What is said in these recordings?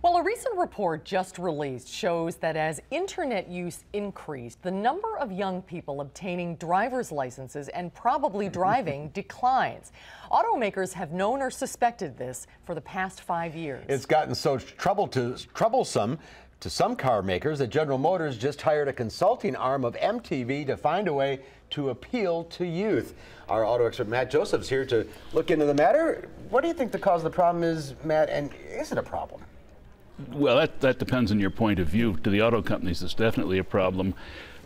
Well, a recent report just released shows that as internet use increased, the number of young people obtaining driver's licenses and probably driving declines. Automakers have known or suspected this for the past 5 years. It's gotten so troublesome to some car makers that General Motors just hired a consulting arm of MTV to find a way to appeal to youth. Our auto expert Matt Joseph's here to look into the matter. What do you think the cause of the problem is, Matt, and is it a problem? Well, that depends on your point of view. To the auto companies, it's definitely a problem.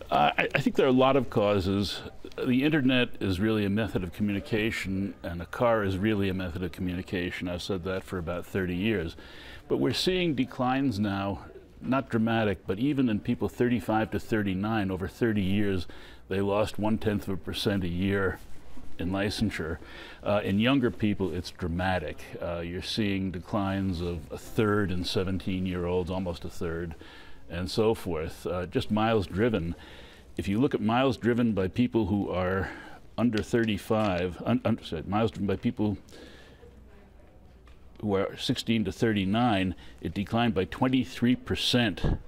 I think there are a lot of causes. The internet is really a method of communication, and a car is really a method of communication. I've said that for about 30 years. But we're seeing declines now, not dramatic, but even in people 35 to 39, over 30 years, they lost 0.1% a year in licensure. In younger people, it's dramatic. You're seeing declines of a third in 17-year-olds, almost a third, and so forth. Just miles driven. If you look at miles driven by people who are under 35, miles driven by people who are 16 to 39, it declined by 23%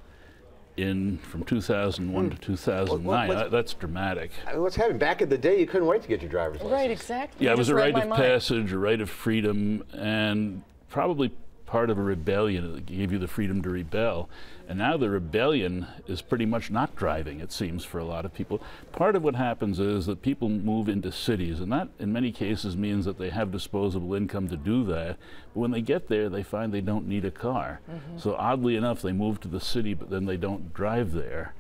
from 2001 to 2009. That's dramatic. I mean, what's happening? Back in the day, you couldn't wait to get your driver's license. Right, exactly. Yeah, it was a rite of passage, a rite of freedom, and probably part of a rebellion that gave you the freedom to rebel. And now the rebellion is pretty much not driving, it seems, for a lot of people. Part of what happens is that people move into cities, and that in many cases means that they have disposable income to do that. But when they get there, they find they don't need a car. So oddly enough, they move to the city, but then they don't drive there.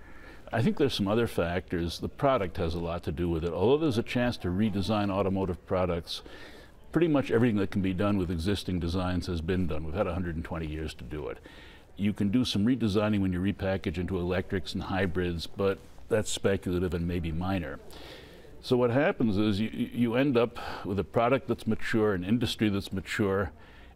I think there's some other factors. The product has a lot to do with it. Although there's a chance to redesign automotive products, pretty much everything that can be done with existing designs has been done. We've had 120 years to do it. You can do some redesigning when you repackage into electrics and hybrids, but that's speculative and maybe minor. So what happens is you end up with a product that's mature, an industry that's mature,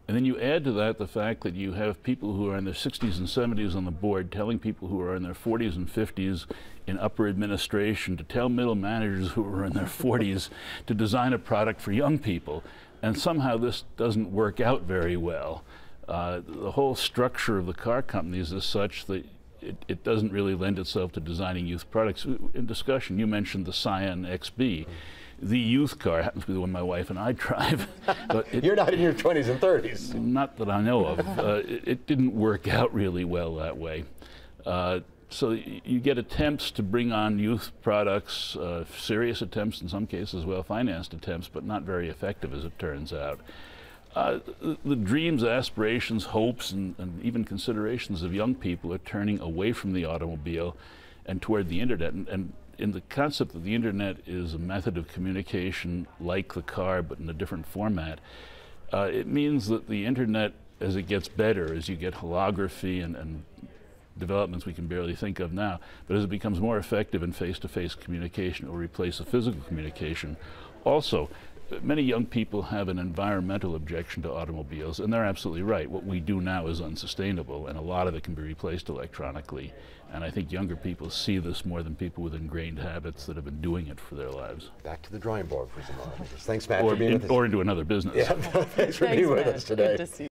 and then you add to that the fact that you have people who are in their 60s and 70s on the board telling people who are in their 40s and 50s in upper administration to tell middle managers who are in their 40s to design a product for young people. And somehow this doesn't work out very well. The whole structure of the car companies is such that it doesn't really lend itself to designing youth products. In discussion, you mentioned the Scion XB. The youth car happens to be the one my wife and I drive. But You're not in your 20s and 30s. Not that I know of. It didn't work out really well that way. So you get attempts to bring on youth products, serious attempts in some cases, well-financed attempts, but not very effective as it turns out. The dreams, aspirations, hopes, and even considerations of young people are turning away from the automobile and toward the internet. And in the concept that the internet is a method of communication like the car, but in a different format, it means that the internet, as it gets better, as you get holography and developments we can barely think of now, but as it becomes more effective in face-to-face communication, it will replace the physical communication. Also, many young people have an environmental objection to automobiles, and they're absolutely right. What we do now is unsustainable, and a lot of it can be replaced electronically. And I think younger people see this more than people with ingrained habits that have been doing it for their lives. Back to the drawing board for some automakers. Thanks, Matt, for being with us. Or into another business. Yeah, thanks for being with us today. Good to see you.